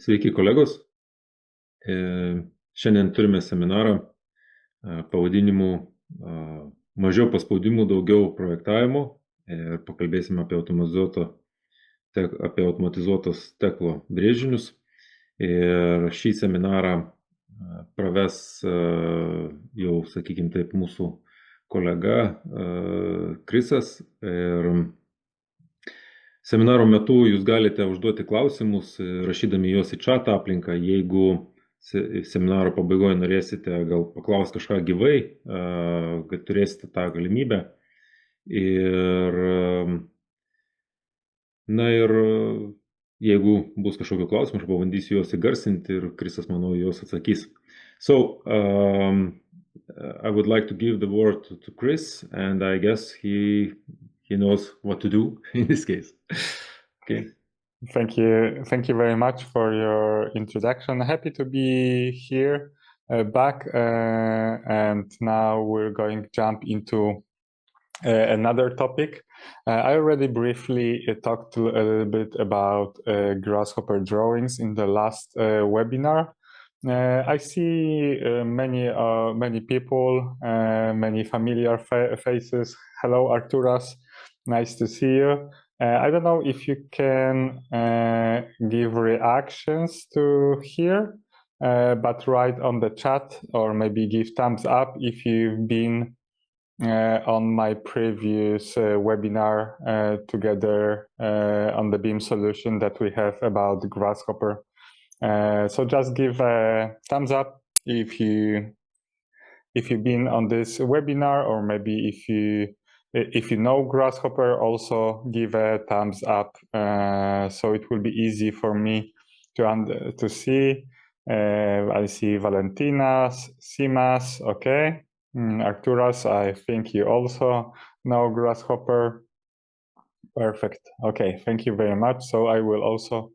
Sveiki kolegos. Šiandien turime seminarą pavadinimu Mažiau paspaudimų, daugiau projektavimo ir pakalbėsime apie automatizuotos teklo brėžinius. Ir šį seminarą praves jau, sakykime taip, mūsų kolega Krisas. Ir seminaro metu jūs galite užduoti klausimus, rašydami juos į chatą aplinką. Jeigu seminaro pabaigoje norėsite gal paklausti kažką gyvai, kad turėsite tą galimybę. Ir jeigu bus kažkokių klausimų, aš pabandysiu juos įgarsinti ir Krisas, manau, juos atsakys. So, I would like to give the word to Kris, and I guess he knows what to do in this case. Okay. Thank you very much for your introduction. Happy to be here back, and now we're going to jump into another topic. I already briefly talked a little bit about grasshopper drawings in the last webinar. I see many people, many familiar faces. Hello, Arturas. Nice to see you. I don't know if you can give reactions to here, but write on the chat or maybe give thumbs up if you've been on my previous webinar together on the BIM solution that we have about Grasshopper. So just give a thumbs up if you've been on this webinar, or maybe if you know Grasshopper, also give a thumbs up, so it will be easy for me to see. I see Valentinas, Simas, okay. Arturas, I think you also know Grasshopper. Perfect. Okay, thank you very much. So I will also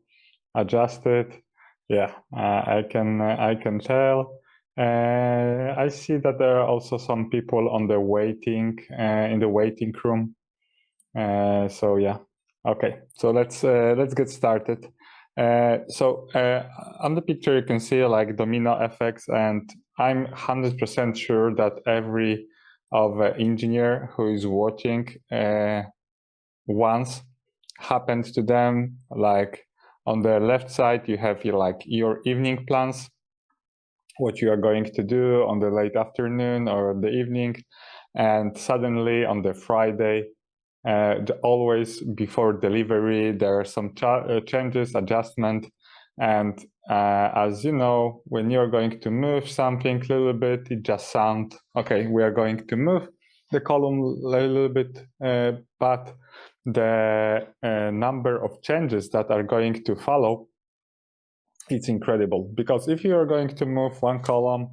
adjust it. Yeah, I can tell. I see that there are also some people on the waiting in the waiting room. So yeah, okay. So let's get started. So on the picture you can see like domino effects, and I'm 100% sure that every engineer who is watching once happened to them. Like on the left side you have your evening plans, what you are going to do on the late afternoon or the evening, and suddenly on the Friday, always before delivery, there are some changes, adjustment, and as you know, when you're going to move something a little bit, it just sounds okay. We are going to move the column a little bit, but the number of changes that are going to follow, it's incredible, because if you are going to move one column,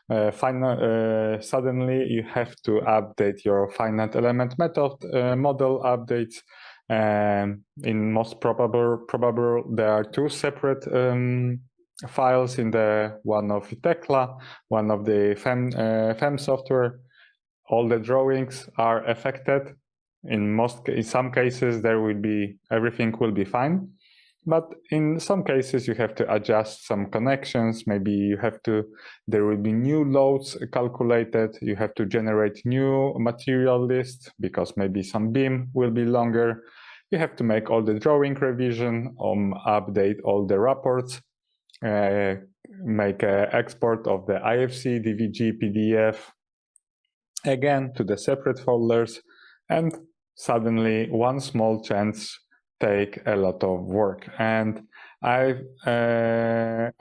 suddenly you have to update your finite element method model updates. In most probable there are two separate files in the one of Tekla, one of the FEM software. All the drawings are affected. In some cases everything will be fine. But in some cases you have to adjust some connections. Maybe there will be new loads calculated. You have to generate new material list because maybe some beam will be longer. You have to make all the drawing revision, update all the reports, make an export of the IFC, DVG, PDF, again to the separate folders, and suddenly one small change take a lot of work. And I'm a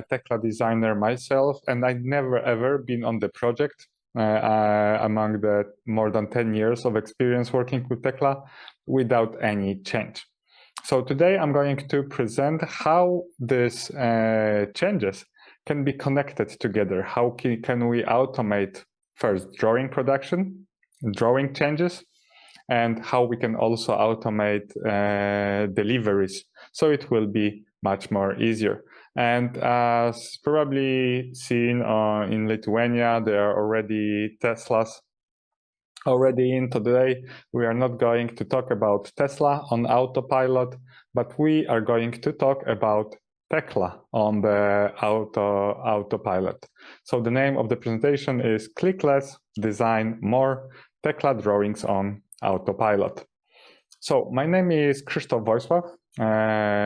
Tekla designer myself, and I've never ever been on the project among the more than 10 years of experience working with Tekla without any change. So today I'm going to present how these changes can be connected together. How can we automate first drawing production, drawing changes, and how we can also automate deliveries, so it will be much more easier. And as probably seen in Lithuania, there are already Teslas already in. Today we are not going to talk about Tesla on autopilot, but we are going to talk about Tekla on the autopilot. So the name of the presentation is Click Less, Design More, Tekla Drawings on Autopilot. So my name is Krzysztof Wojsław.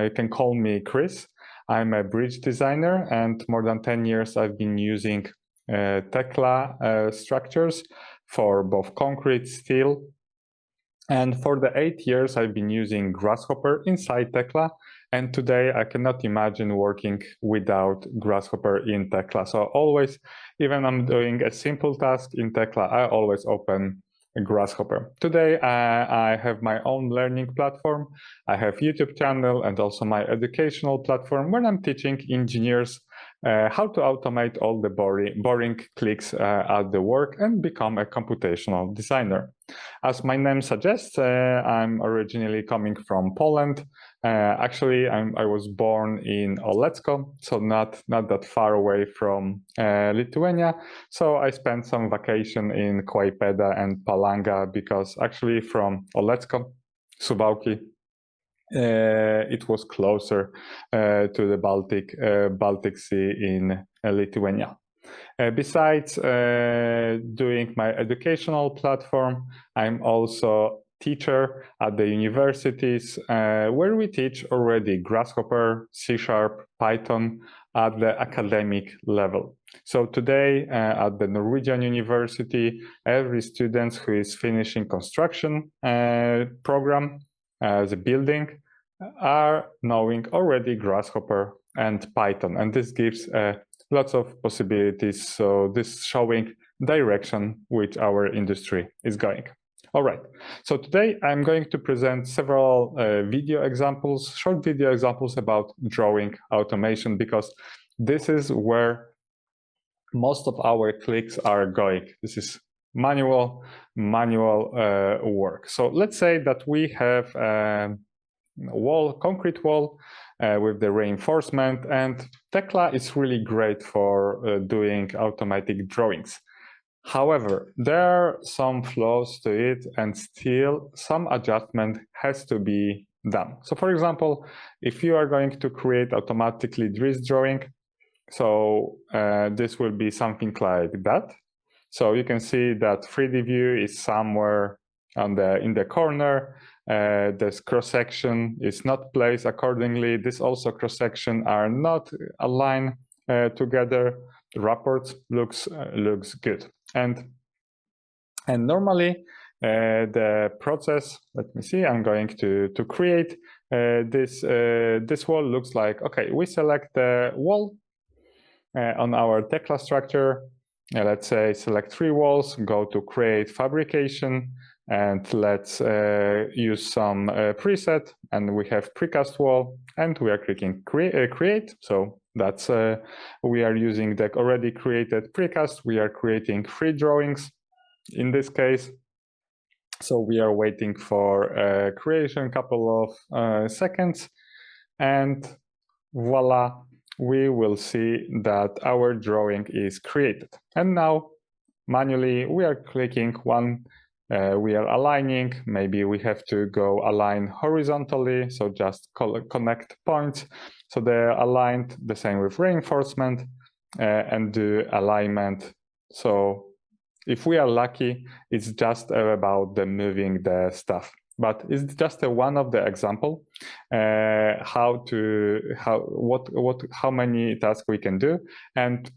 You can call me Kris. I'm a bridge designer, and more than 10 years I've been using Tekla structures for both concrete, steel, and for the 8 years I've been using Grasshopper inside Tekla, and today I cannot imagine working without Grasshopper in Tekla. So always, even I'm doing a simple task in Tekla, I always open a Grasshopper. Today I have my own learning platform. I have YouTube channel and also my educational platform where I'm teaching engineers how to automate all the boring clicks at the work and become a computational designer. As my name suggests, I'm originally coming from Poland. Actually, I was born in Olecko, so not that far away from Lithuania. So I spent some vacation in Klaipėda and Palanga because actually from Olecko, Suwałki, it was closer to the Baltic Sea in Lithuania. Besides doing my educational platform, I'm also teacher at the universities where we teach already Grasshopper, C#, Python at the academic level. So today at the Norwegian University, every student who is finishing construction program as a building are knowing already Grasshopper and Python, and this gives lots of possibilities. So this showing direction which our industry is going. All right, so today I'm going to present several short video examples about drawing automation, because this is where most of our clicks are going. This is manual work. So let's say that we have a concrete wall with the reinforcement, and Tekla is really great for doing automatic drawings. However, there are some flaws to it, and still some adjustment has to be done. So for example, if you are going to create automatically this drawing, so this will be something like that. So you can see that 3D view is somewhere in the corner. This cross-section is not placed accordingly. This also cross-section are not aligned together. The report looks good. And normally the process, let me see, I'm going to create this wall looks like, okay, we select the wall on our Tekla structure. Let's say select 3 walls, go to create fabrication, and let's use some preset, and we have precast wall, and we are clicking create. So that's we are using the already created precast. We are creating 3 drawings in this case. So we are waiting for creation, couple of seconds, and voila, we will see that our drawing is created. And now manually we are clicking one. We are aligning. Maybe we have to go align horizontally, so just connect points. So they're aligned, the same with reinforcement, and do alignment. So if we are lucky, it's just about the moving the stuff. But it's just one of the example how many tasks we can do. And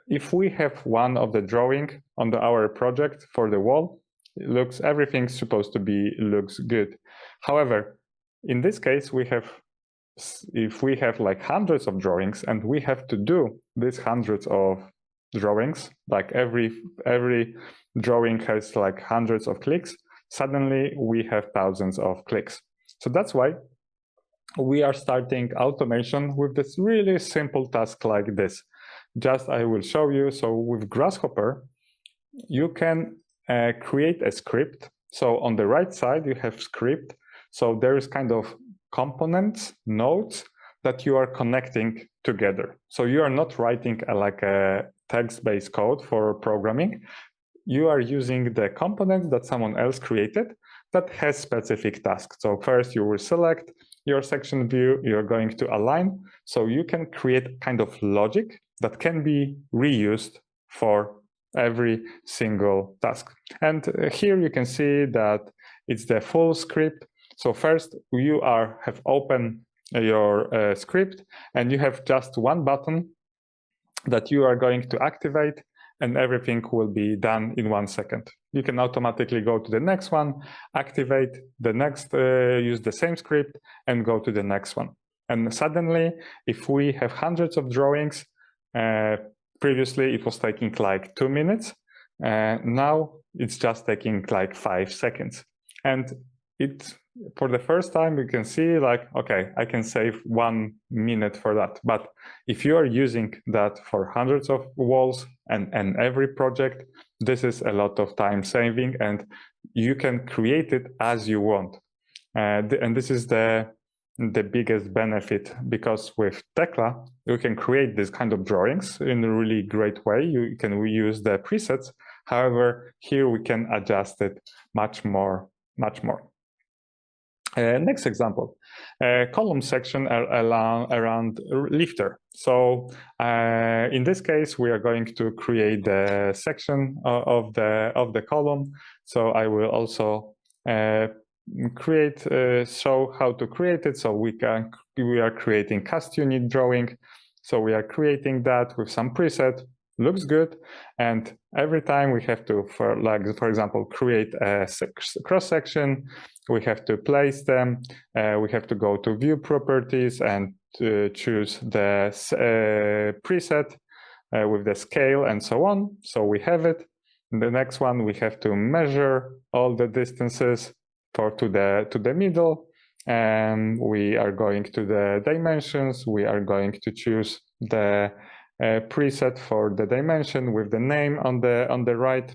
if we have one of the drawing on our project for the wall, everything's supposed to looks good. However, in this case, if we have like hundreds of drawings and we have to do these hundreds of drawings, like every drawing has like hundreds of clicks, suddenly we have thousands of clicks. So that's why we are starting automation with this really simple task like this. Just I will show you. So with Grasshopper, you can create a script. So on the right side, you have script. So there is kind of components, nodes that you are connecting together. So you are not writing like a text-based code for programming. You are using the components that someone else created that has specific tasks. So first you will select, your section view, you're going to align. So you can create kind of logic that can be reused for every single task. And here you can see that it's the full script. So first you have opened your script, and you have just one button that you are going to activate, and everything will be done in 1 second. You can automatically go to the next one, activate the next, use the same script, and go to the next one. And suddenly, if we have hundreds of drawings, previously it was taking like 2 minutes, now it's just taking like 5 seconds. And for the first time, you can see like, okay, I can save 1 minute for that. But if you are using that for hundreds of walls and every project, this is a lot of time saving, and you can create it as you want. And this is the biggest benefit, because with Tekla, you can create this kind of drawings in a really great way. You can reuse the presets. However, here we can adjust it much more. Next example, column section around lifter. So in this case, we are going to create the section of the column. So I will also show how to create it. So we are creating cast unit drawing. So we are creating that with some preset. Looks good, and every time we have to, for example, create a cross section, we have to place them. We have to go to view properties and choose the preset with the scale and so on. So we have it. In the next one, we have to measure all the distances to the middle, and we are going to the dimensions. We are going to choose the preset for the dimension with the name on the right,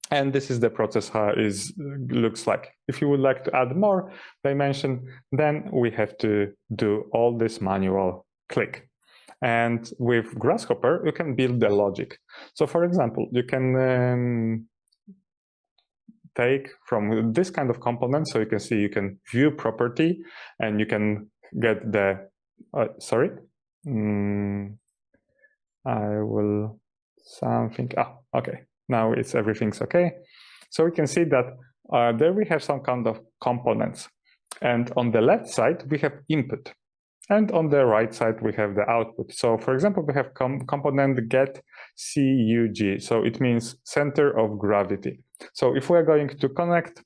and this is the process how it looks like. If you would like to add more dimension, then we have to do all this manual click. And with Grasshopper, you can build the logic. So for example, you can take from this kind of component. So you can see you can view property, and you can get the I will something. Okay. Now everything's okay. So we can see that there we have some kind of components, and on the left side we have input, and on the right side we have the output. So for example, we have component get CUG. So it means center of gravity. So if we are going to connect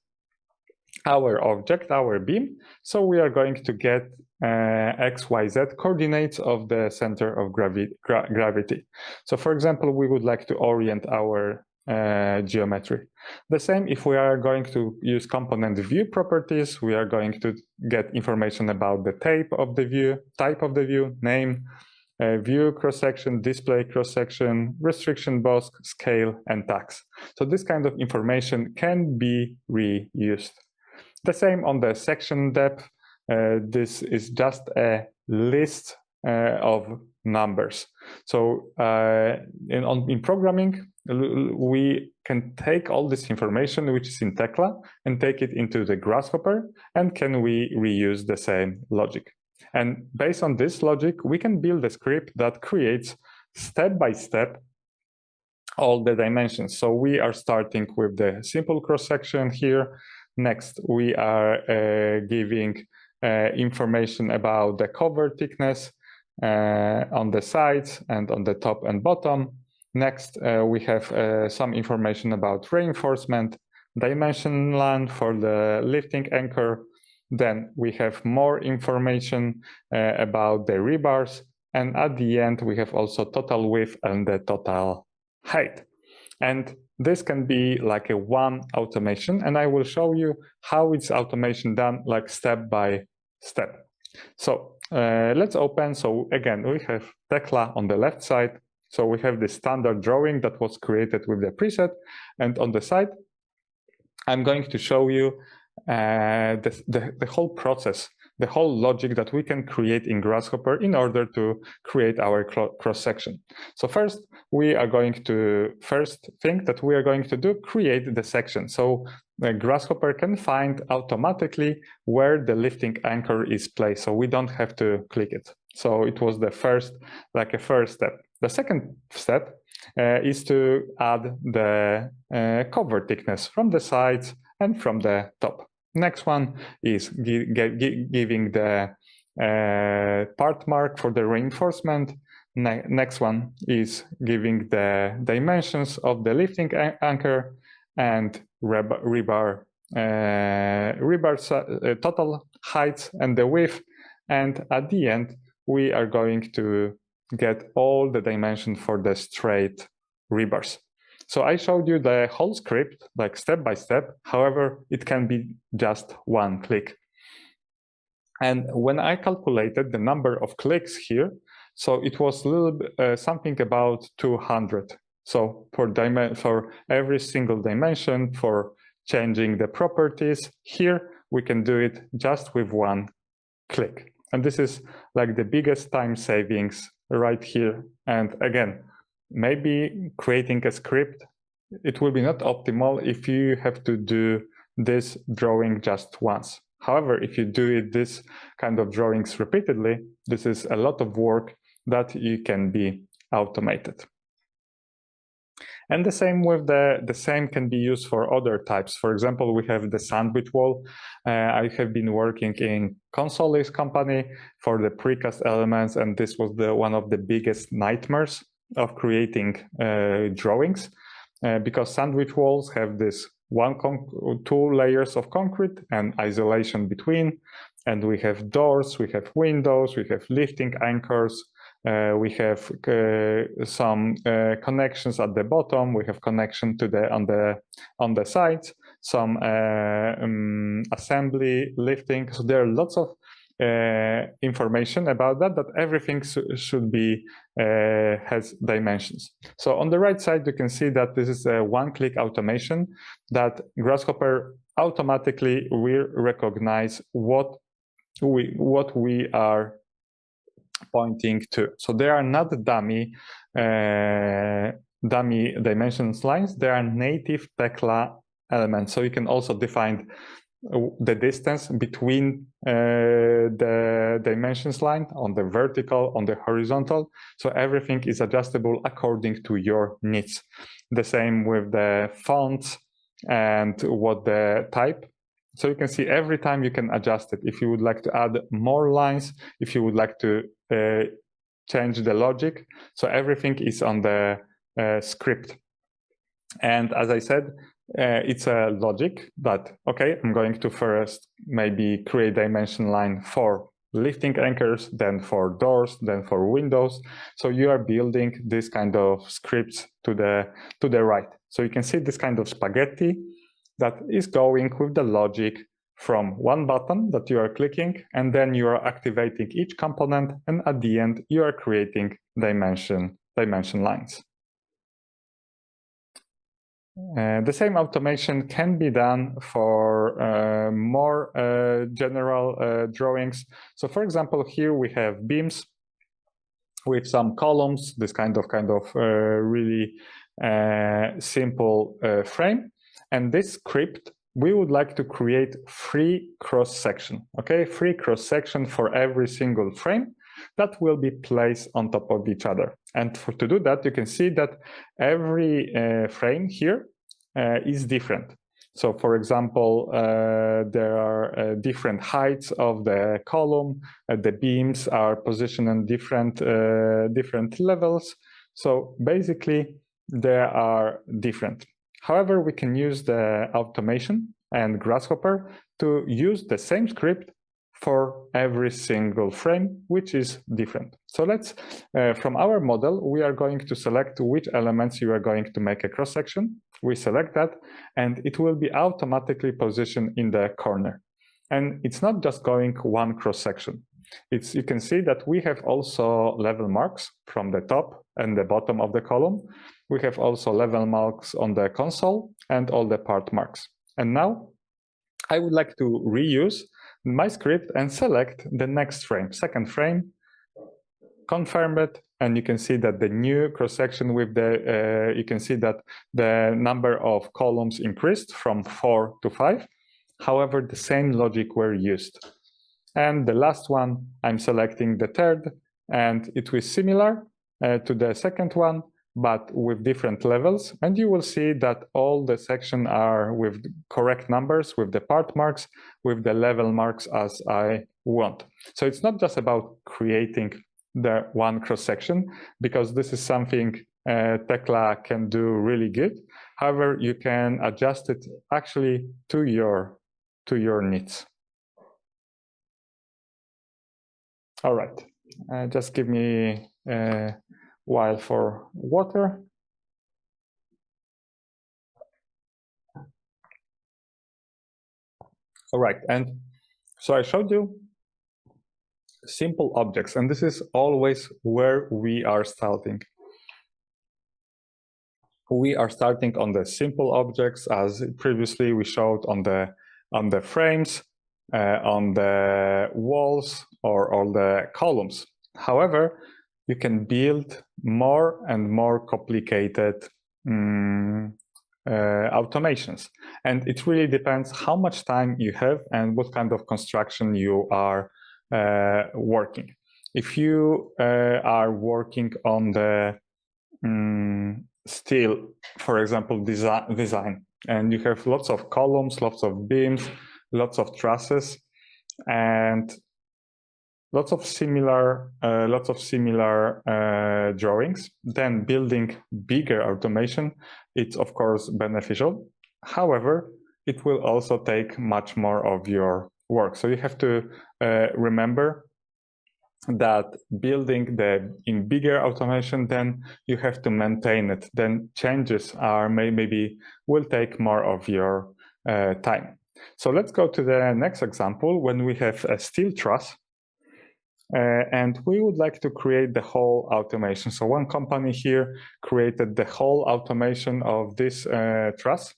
our object, our beam, so we are going to get XYZ coordinates of the center of gravity. So for example, we would like to orient our geometry. The same if we are going to use component view properties, we are going to get information about the type of the view, name, view cross-section, display cross-section, restriction box, scale, and tax. So this kind of information can be reused. The same on the section depth. This is just a list of numbers. So in programming, we can take all this information which is in Tekla and take it into the Grasshopper, and can we reuse the same logic. And based on this logic, we can build a script that creates step-by-step all the dimensions. So we are starting with the simple cross-section here. Next, we are giving information about the cover thickness on the sides and on the top and bottom. Next, we have some information about reinforcement, dimension line for the lifting anchor. Then we have more information about the rebars. And at the end, we have also total width and the total height. And this can be like a one automation, and I will show you how it's automation done like step by step. So let's open. So again, we have Tekla on the left side. So we have the standard drawing that was created with the preset, and on the side, I'm going to show you the whole process the whole logic that we can create in Grasshopper in order to create our cross-section. So first thing that we are going to do, create the section. So the Grasshopper can find automatically where the lifting anchor is placed, so we don't have to click it. So it was the first step. The second step is to add the cover thickness from the sides and from the top. Next one is giving the part mark for the reinforcement. Next one is giving the dimensions of the lifting anchor and rebar total height and the width. And at the end, we are going to get all the dimensions for the straight rebars. So I showed you the whole script, like step by step. However, it can be just one click. And when I calculated the number of clicks here, so it was a little bit, something about 200. So for every single dimension, for changing the properties, here we can do it just with one click. And this is like the biggest time savings right here. And again, maybe creating a script, it will be not optimal if you have to do this drawing just once. However, if you do this kind of drawings repeatedly, this is a lot of work that you can be automated. And the same with the same can be used for other types. For example, we have the sandwich wall. I have been working in consoles company for the precast elements, and this was one of the biggest nightmares of creating drawings, because sandwich walls have this two layers of concrete and isolation between, and we have doors, we have windows, we have lifting anchors, we have some connections at the bottom, we have connection to on the sides, some assembly, lifting. So there are lots of information about that everything should be has dimensions. So on the right side, you can see that this is a one-click automation that Grasshopper automatically will recognize what we are pointing to. So they are not dummy dimensions lines, they are native Tekla elements. So you can also define the distance between the dimensions line on the vertical, on the horizontal. So everything is adjustable according to your needs. The same with the fonts and what the type. So you can see every time you can adjust it. If you would like to add more lines, if you would like to change the logic. So everything is on the script. And as I said, it's a logic that, okay, I'm going to first maybe create dimension line for lifting anchors, then for doors, then for windows. So you are building this kind of scripts to the right. So you can see this kind of spaghetti that is going with the logic from one button that you are clicking, and then you are activating each component, and at the end you are creating dimension lines. The same automation can be done for more general drawings. So for example, here we have beams with some columns, this kind of really simple frame. And this script, we would like to create free cross-section, okay? Free cross-section for every single frame that will be placed on top of each other. And to do that, you can see that every frame here is different. So for example, there are different heights of the column, the beams are positioned in different levels. So basically, they are different. However, we can use the automation and Grasshopper to use the same script for every single frame, which is different. So let's, from our model, we are going to select which elements you are going to make a cross-section. We select that, and it will be automatically positioned in the corner. And it's not just going one cross-section. You can see that we have also level marks from the top and the bottom of the column. We have also level marks on the console and all the part marks. And now I would like to reuse my script and select the next frame, second frame, confirm it, and you can see that the new cross-section with the, you can see that the number of columns increased from 4 to 5. However, the same logic were used. And the last one, I'm selecting the third, and it was similar to the second one, but with different levels. And you will see that all the sections are with correct numbers, with the part marks, with the level marks as I want. So it's not just about creating the one cross-section, because this is something Tekla can do really good. However, you can adjust it actually to your needs. All right, just give me a while for water. All right, and so I showed you simple objects, and this is always where we are starting. We are starting on the simple objects, as previously we showed on the frames, on the walls, or on the columns. However, you can build more and more complicated automations, and it really depends how much time you have and what kind of construction you are working. If you are working on the steel, for example, design, and you have lots of columns, lots of beams, lots of trusses, and lots of similar drawings, then building bigger automation, it's of course beneficial. However, it will also take much more of your work. So you have to remember that building in bigger automation, then you have to maintain it. Then changes are maybe will take more of your time. So let's go to the next example when we have a steel truss. And we would like to create the whole automation. So one company here created the whole automation of this truss.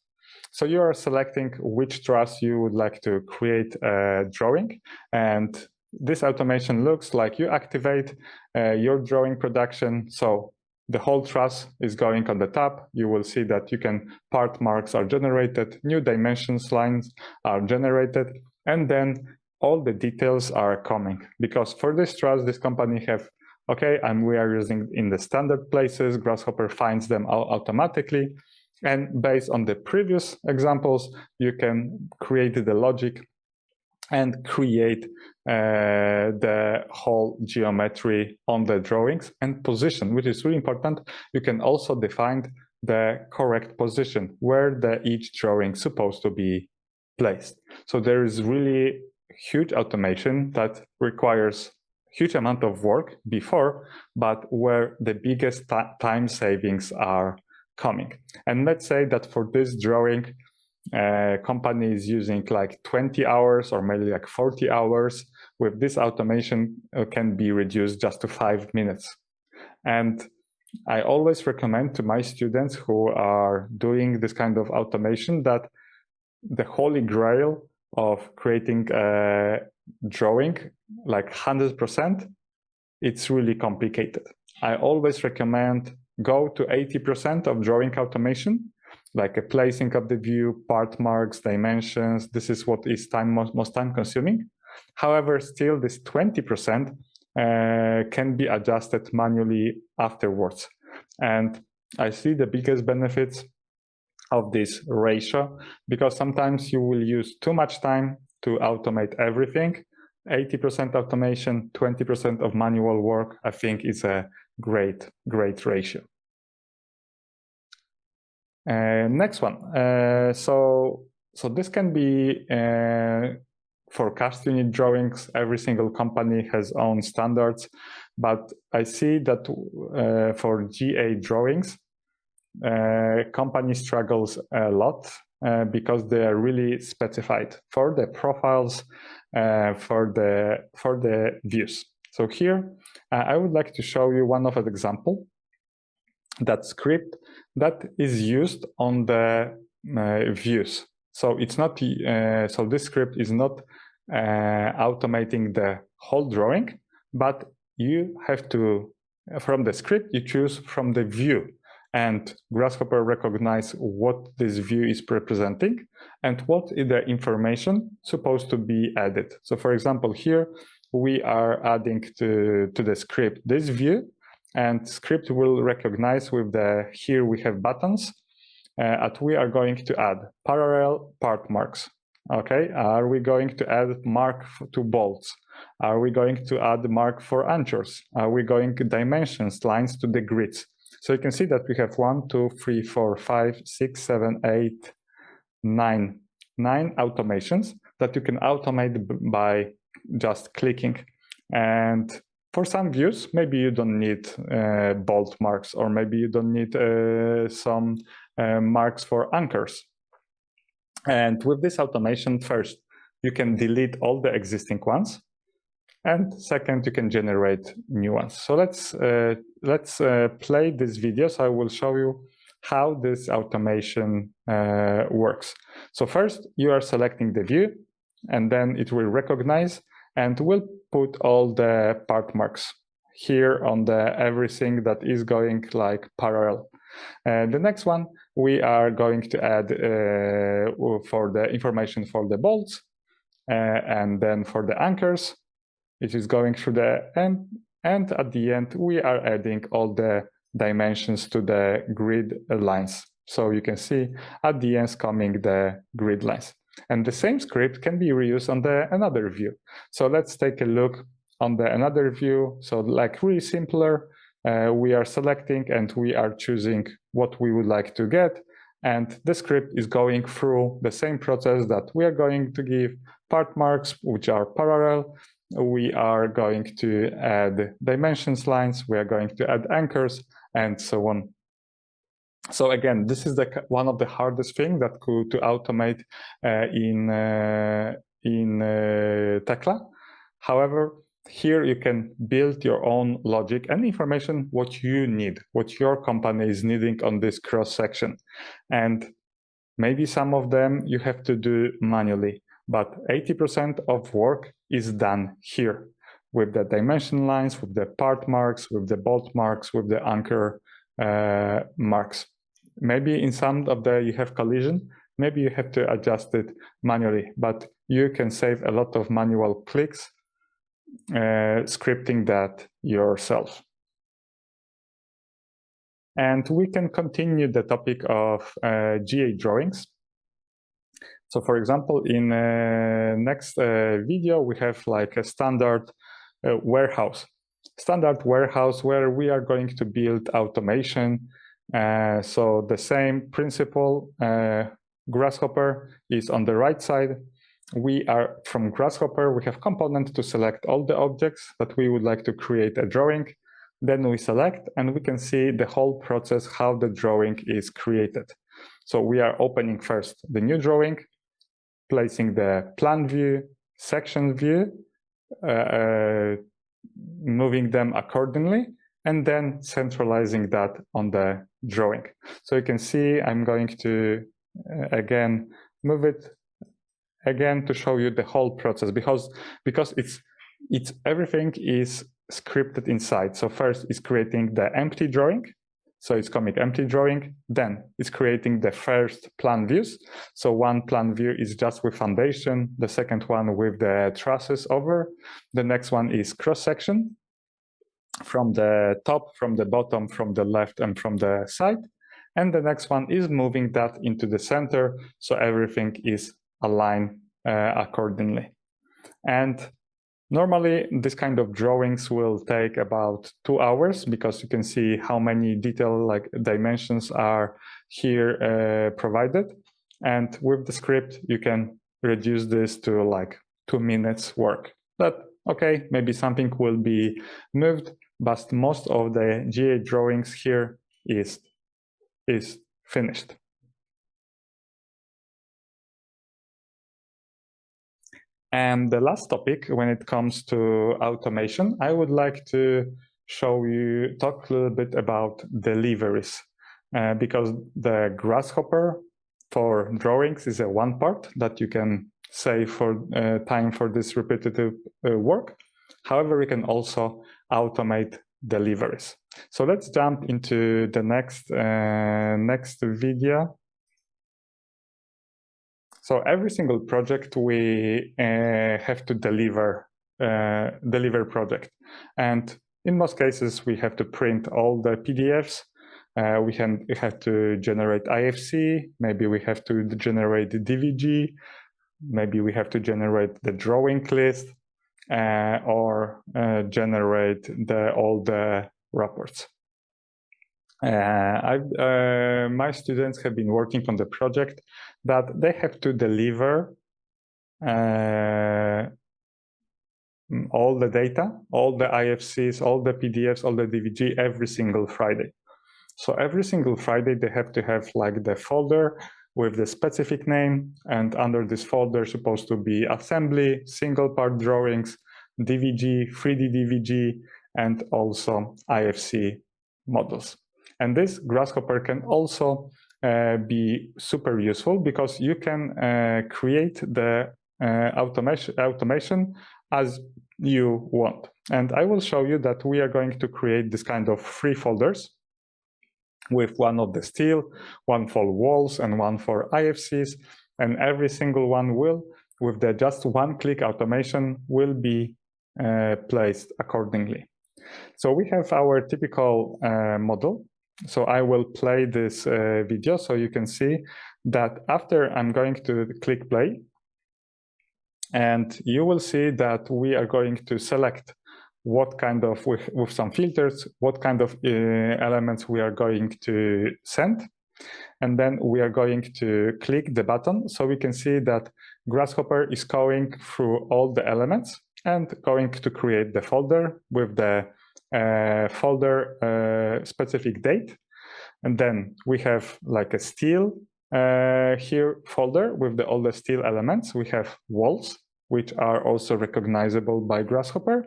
So you are selecting which truss you would like to create a drawing. And this automation looks like you activate your drawing production. So the whole truss is going on the top. You will see that part marks are generated, new dimensions lines are generated, and then all the details are coming. Because for this truss, this company have, okay, and we are using in the standard places, Grasshopper finds them automatically. And based on the previous examples, you can create the logic and create the whole geometry on the drawings and position, which is really important. You can also define the correct position where each drawing is supposed to be placed. So there is really huge automation that requires huge amount of work before, but where the biggest time savings are coming. And let's say that for this drawing, company is using like 20 hours or maybe like 40 hours. With this automation can be reduced just to 5 minutes. And I always recommend to my students who are doing this kind of automation that the holy grail of creating a drawing like 100%, it's really complicated. I always recommend go to 80% of drawing automation, like a placing of the view, part marks, dimensions. This is what is most time consuming. However, still this 20% can be adjusted manually afterwards. And I see the biggest benefits of this ratio, because sometimes you will use too much time to automate everything. 80% automation, 20% of manual work, I think is a great ratio. Next one. So this can be for cast unit drawings. Every single company has own standards, but I see that for GA drawings, company struggles a lot because they are really specified for the profiles, for the views. So here, I would like to show you one of an example, that script that is used on the views. So it's not. So this script is not automating the whole drawing, but you have to, from the script, you choose from the view, and Grasshopper recognize what this view is representing and what is the information supposed to be added. So for example, here we are adding to the script this view, and script will recognize with the, here we have buttons, and we are going to add parallel part marks. Okay, are we going to add mark to bolts? Are we going to add mark for anchors? Are we going to dimensions lines to the grids? So you can see that we have 1, 2, 3, 4, 5, 6, 7, 8, 9 automations that you can automate by just clicking. And for some views, maybe you don't need bolt marks, or maybe you don't need some marks for anchors. And with this automation, first, you can delete all the existing ones. And second, you can generate new ones. So let's play this video. So I will show you how this automation works. So first, you are selecting the view, and then it will recognize and will put all the part marks here on the everything that is going like parallel. The next one, we are going to add for the information for the bolts, and then for the anchors, it is going through the end, and at the end, we are adding all the dimensions to the grid lines. So you can see at the end coming the grid lines. And the same script can be reused on the another view. So let's take a look on the another view. So like really simpler, we are selecting and we are choosing what we would like to get. And the script is going through the same process that we are going to give part marks, which are parallel. We are going to add dimensions lines. We are going to add anchors and so on. So again, this is one of the hardest things that to automate in Tekla. However, here you can build your own logic and information, what you need, what your company is needing on this cross section. And maybe some of them you have to do manually, but 80% of work is done here with the dimension lines, with the part marks, with the bolt marks, with the anchor marks. Maybe in some of the you have collision, maybe you have to adjust it manually, but you can save a lot of manual clicks scripting that yourself. And we can continue the topic of GA drawings. So for example, in next video, we have like a standard warehouse where we are going to build automation. So the same principle, Grasshopper is on the right side. We are from Grasshopper, we have component to select all the objects that we would like to create a drawing. Then we select and we can see the whole process, how the drawing is created. So we are opening first the new drawing, placing the plan view, section view, moving them accordingly, and then centralizing that on the drawing. So you can see I'm going to again move it again to show you the whole process, because it's everything is scripted inside. So first is creating the empty drawing. So it's coming empty drawing, then it's creating the first plan views. So one plan view is just with foundation, the second one with the trusses over, the next one is cross section from the top, from the bottom, from the left, and from the side. And the next one is moving that into the center, so everything is aligned accordingly. And normally, this kind of drawings will take about 2 hours, because you can see how many detail like dimensions are here provided. And with the script, you can reduce this to like 2 minutes work. But okay, maybe something will be moved, but most of the GA drawings here is finished. And the last topic, when it comes to automation, I would like to talk a little bit about deliveries, because the Grasshopper for drawings is a one part that you can save for time for this repetitive work. However, we can also automate deliveries. So let's jump into the next video. So every single project we have to deliver project, and in most cases we have to print all the PDFs. We have to generate IFC. Maybe we have to generate the DVG. Maybe we have to generate the drawing list, or generate all the reports. My students have been working on the project that they have to deliver all the data, all the IFCs, all the PDFs, all the DVG every single Friday. So every single Friday they have to have like the folder with the specific name, and under this folder supposed to be assembly, single part drawings, DVG, 3D DVG, and also IFC models. And this Grasshopper can also be super useful because you can create the automation as you want. And I will show you that we are going to create this kind of 3 folders, with one of the steel, one for walls, and one for IFCs, and every single one will, with the just one-click automation, will be placed accordingly. So we have our typical model. So I will play this video so you can see that after I'm going to click play, and you will see that we are going to select what kind of, with some filters, what kind of elements we are going to send. And then we are going to click the button so we can see that Grasshopper is going through all the elements and going to create the folder with the folder specific date. And then we have like a steel here folder with all the steel elements. We have walls, which are also recognizable by Grasshopper.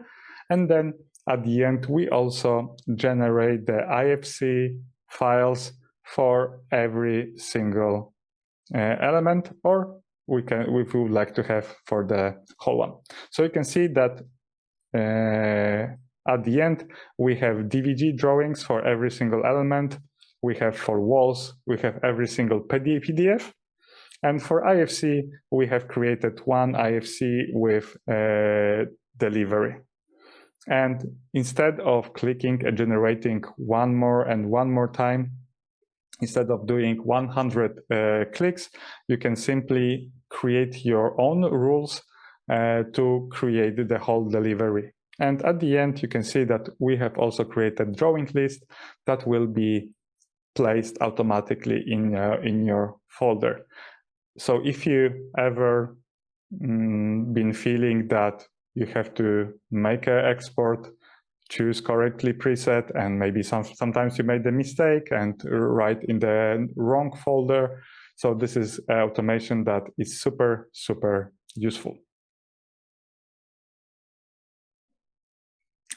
And then at the end, we also generate the IFC files for every single element, or we would like to have for the whole one. So you can see that at the end, we have DVG drawings for every single element. We have for walls, we have every single PDF. And for IFC, we have created one IFC with delivery. And instead of clicking and generating one more time, instead of doing 100 clicks, you can simply create your own rules to create the whole delivery. And at the end, you can see that we have also created drawing list that will be placed automatically in your folder. So if you ever been feeling that you have to make an export, choose correctly preset, and maybe sometimes you made a mistake and write in the wrong folder. So this is automation that is super, super useful.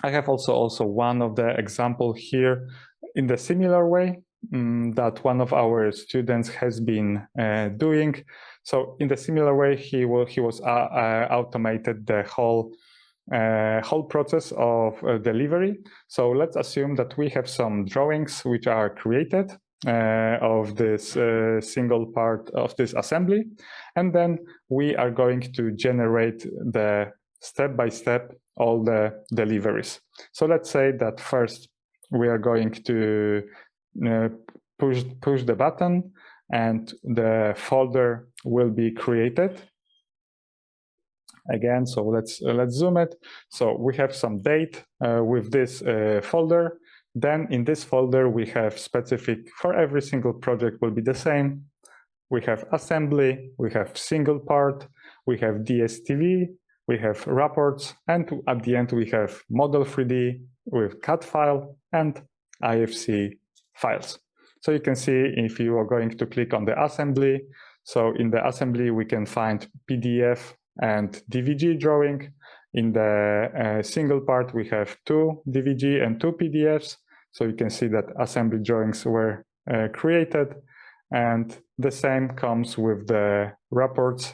I have also one of the example here in the similar way that one of our students has been doing. So in the similar way, he was automated the whole process of delivery. So let's assume that we have some drawings which are created of this single part of this assembly, and then we are going to generate the step-by-step all the deliveries. So let's say that first we are going to push the button, and the folder will be created again. So let's zoom it. So we have some date with this folder. Then in this folder we have specific for every single project will be the same. We have assembly, we have single part, we have DSTV, we have reports, and at the end we have model 3D with CAD file and IFC files. So you can see if you are going to click on the assembly, so in the assembly we can find PDF and DVG drawing. In the single part we have 2 DVG and 2 PDFs. So you can see that assembly drawings were created, and the same comes with the reports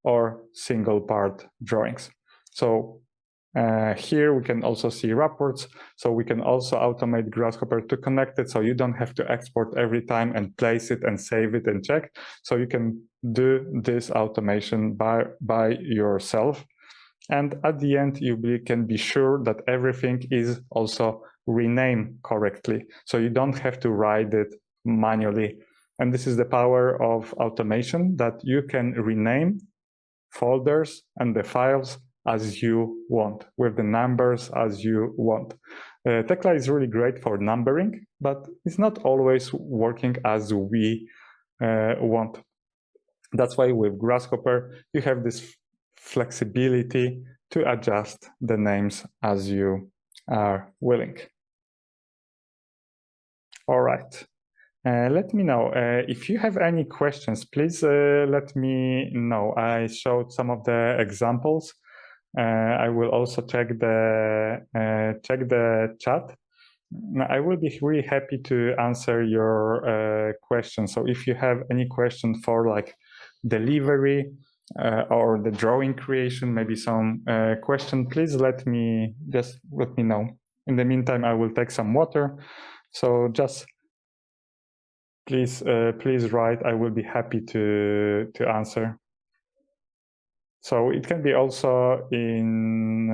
or single part drawings. So here we can also see reports. So we can also automate Grasshopper to connect it. So you don't have to export every time and place it and save it and check. So you can do this automation by yourself. And at the end, you can be sure that everything is also renamed correctly. So you don't have to write it manually. And this is the power of automation, that you can rename folders and the files as you want, with the numbers as you want. Tekla is really great for numbering, but it's not always working as we want. That's why with Grasshopper, you have this flexibility to adjust the names as you are willing. All right. Let me know if you have any questions. Please let me know. I showed some of the examples. I will also check the chat. I will be really happy to answer your questions. So if you have any question for like delivery or the drawing creation, maybe some question, please let me know. In the meantime, I will take some water. So just please write. I will be happy to answer. So it can be also in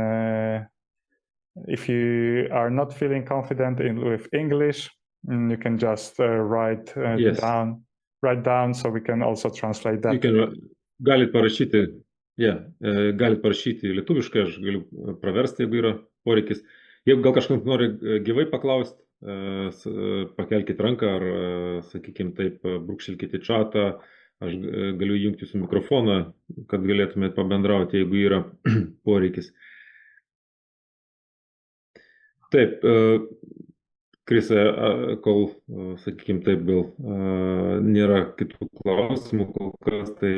if you are not feeling confident with English, you can just write Yes. down, so we can also translate that. You can, galit parašyti, galit parašyti lietuviškai, aš galiu praversti, jeigu yra poreikis. Jeigu gal kažkas nori gyvai paklausti, pakelkite ranką ar, sakykime taip, brūkštelkite čatą, aš galiu jungti jūsų mikrofoną, kad galėtumėte pabendrauti, jeigu yra poreikis. Taip, Kris, kol, sakykime taip, gal nėra kitų klausimų, kol kas tai...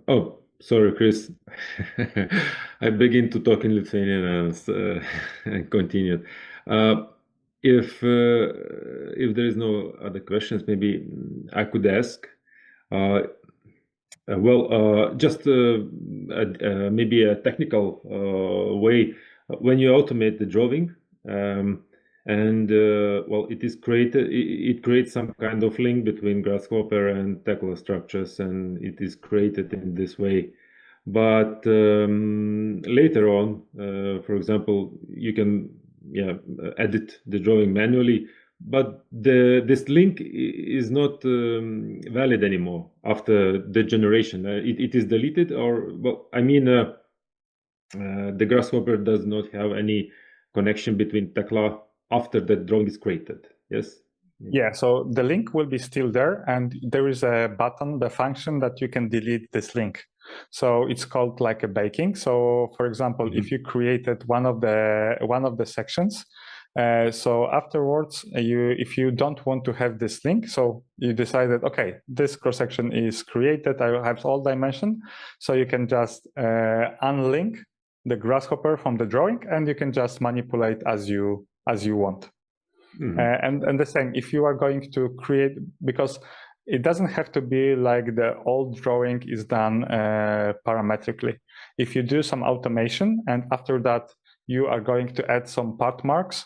oh, sorry, Kris. I begin to talk in Lithuanian and continued. If there is no other questions, maybe I could ask. Just maybe a technical way, when you automate the drawing, it creates some kind of link between Grasshopper and Tekla Structures, and it is created in this way. But later on, for example, you can edit the drawing manually, but this link is not valid anymore after the generation. It is deleted, or the Grasshopper does not have any connection between Tekla after the drawing is created. Yes. Yeah, so the link will be still there, and there is a button, the function that you can delete this link. So it's called like a baking. So for example, if you created one of the sections, so afterwards, if you don't want to have this link, so you decided, okay, this cross section is created, I will have all dimension, so you can just unlink the Grasshopper from the drawing, and you can just manipulate as you want. And the same, if you are going to create, because it doesn't have to be like the old drawing is done parametrically. If you do some automation, and after that you are going to add some part marks,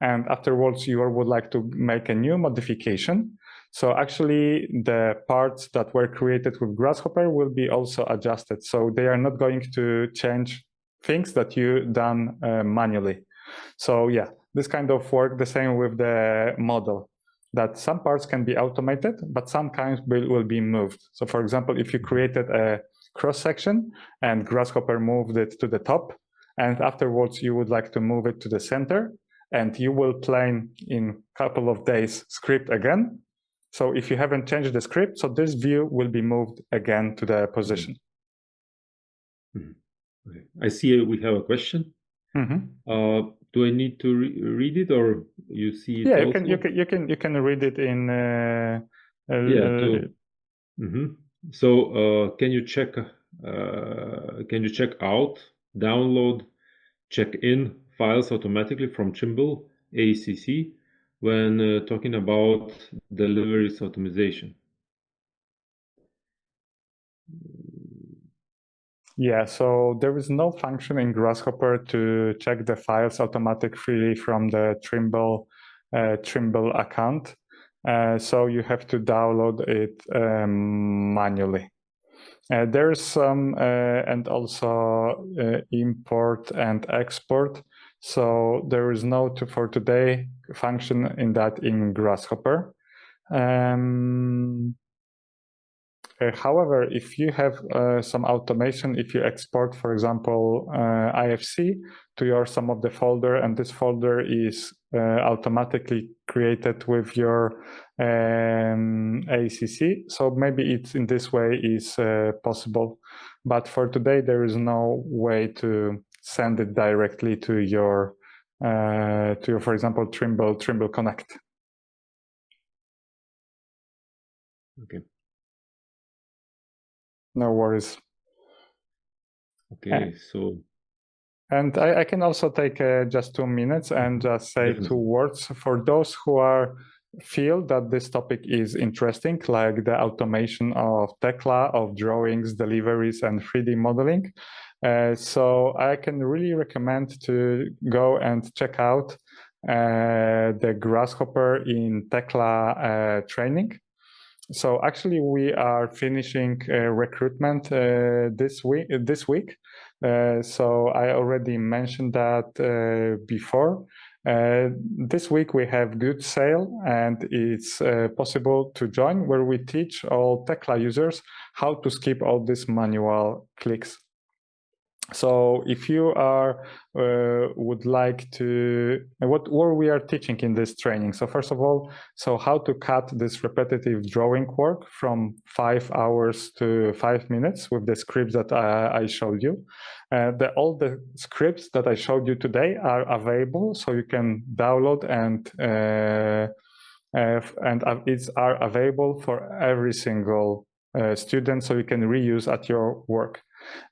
and afterwards you would like to make a new modification, so actually the parts that were created with Grasshopper will be also adjusted. So they are not going to change things that you done manually. So yeah, this kind of work the same with the model, that some parts can be automated, but some kinds will be moved. So for example, if you created a cross section and Grasshopper moved it to the top, and afterwards you would like to move it to the center, and you will play in a couple of days script again. So if you haven't changed the script, so this view will be moved again to the position. Okay. I see we have a question. Do I need to read it, or you see it? Yeah, also? you can read it in. So can you check out, download, check in files automatically from Chimble ACC when talking about deliveries optimization? Yeah, so there is no function in Grasshopper to check the files automatically from the Trimble account. So you have to download it manually. There's some and also import and export. So there is no for today function in that in Grasshopper. However, if you have some automation, if you export, for example, IFC to some of the folder, and this folder is automatically created with your ACC, so maybe it's in this way is possible. But for today, there is no way to send it directly to your, for example, Trimble Connect. Okay. No worries. Okay, so. And I can also take just 2 minutes and just say Definitely. 2 words for those who feel that this topic is interesting, like the automation of Tekla, of drawings, deliveries, and 3D modeling. So I can really recommend to go and check out the Grasshopper in Tekla training. So actually, we are finishing recruitment this week. So I already mentioned that before. This week we have good sale, and it's possible to join, where we teach all Tekla users how to skip all these manual clicks. So if you would like to, what we are teaching in this training. So first of all, so how to cut this repetitive drawing work from 5 hours to 5 minutes with the scripts that I showed you. All the scripts that I showed you today are available, so you can download and are available for every single student, so you can reuse at your work.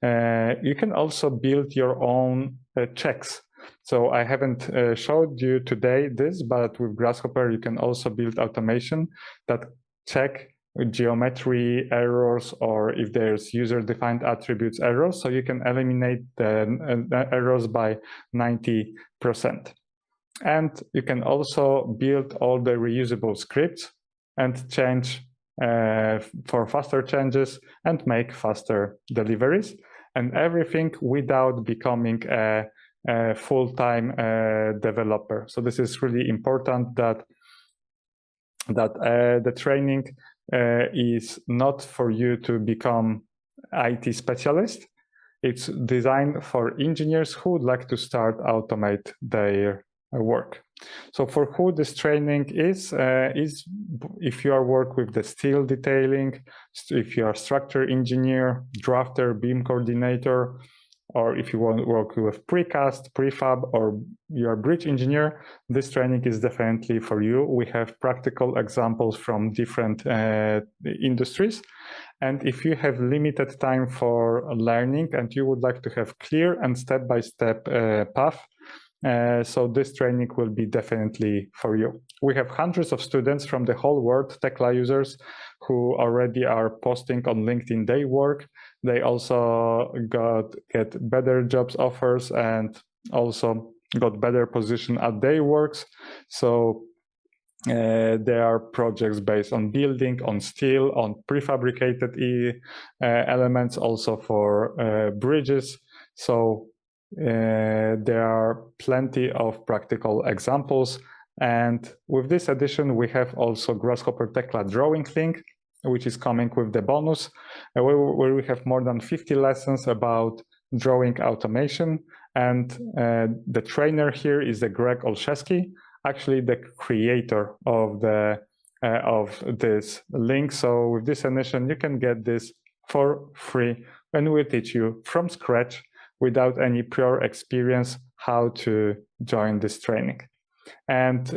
You can also build your own checks. So I haven't showed you today this, but with Grasshopper, you can also build automation that check geometry errors, or if there's user-defined attributes errors, so you can eliminate the errors by 90%. And you can also build all the reusable scripts and change for faster changes and make faster deliveries, and everything without becoming a full-time developer. So this is really important, that the training is not for you to become IT specialist. It's designed for engineers who would like to start automate their work. So for who this training is if you are work with the steel detailing, if you are structure engineer, drafter, beam coordinator, or if you want to work with precast, prefab, or you're a bridge engineer, this training is definitely for you. We have practical examples from different industries. And if you have limited time for learning and you would like to have clear and step-by-step path, so this training will be definitely for you. We have hundreds of students from the whole world, Tekla users, who already are posting on LinkedIn their work. They also get better jobs offers and also got better position at their works. So there are projects based on building, on steel, on prefabricated elements, also for bridges. So there are plenty of practical examples. And with this edition, we have also Grasshopper Tekla drawing link, which is coming with the bonus, where we have more than 50 lessons about drawing automation. And the trainer here is the Greg Olszewski, actually the creator of this link. So with this edition, you can get this for free, and we'll teach you from scratch, without any prior experience, how to join this training. And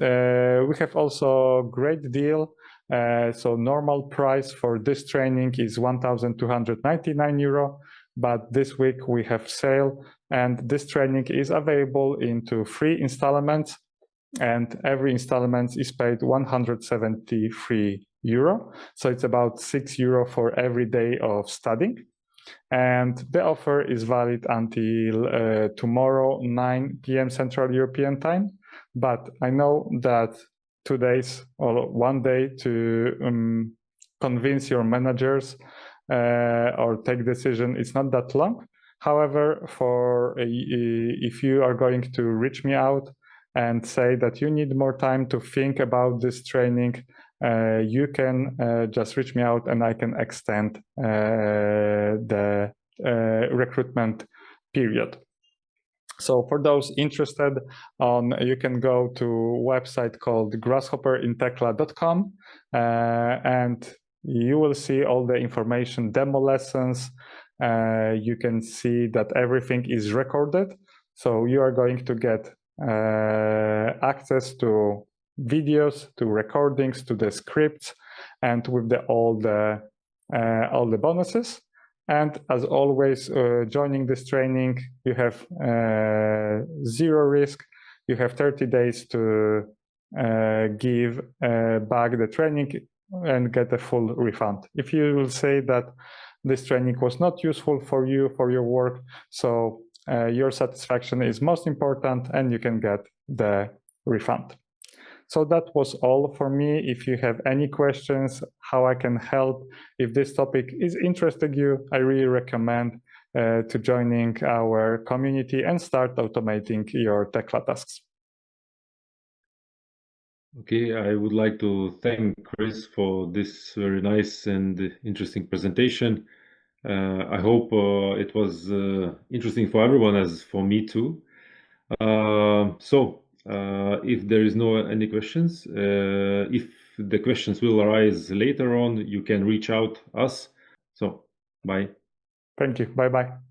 we have also a great deal. So normal price for this training is €1,299, but this week we have sale, and this training is available into 3 installments, and every installment is paid €173. So it's about €6 for every day of studying. And the offer is valid until tomorrow, 9 p.m. Central European Time. But I know that 2 days or 1 day to convince your managers or take decision, it's not that long. However, if you are going to reach me out and say that you need more time to think about this training, you can just reach me out and I can extend the recruitment period. So for those interested, you can go to a website called grasshopperintekla.com and you will see all the information, demo lessons. You can see that everything is recorded. So you are going to get access to videos, to recordings, to the scripts, and with all the bonuses. And as always, joining this training, you have 0 risk. You have 30 days to give back the training and get a full refund. If you will say that this training was not useful for you, for your work, so your satisfaction is most important and you can get the refund. So that was all for me. If you have any questions, how I can help, if this topic is interesting you, I really recommend to joining our community and start automating your Tekla tasks. Okay, I would like to thank Kris for this very nice and interesting presentation. I hope it was interesting for everyone, as for me too. If there is no any questions, if the questions will arise later on, you can reach out us. So, bye. Thank you. Bye-bye.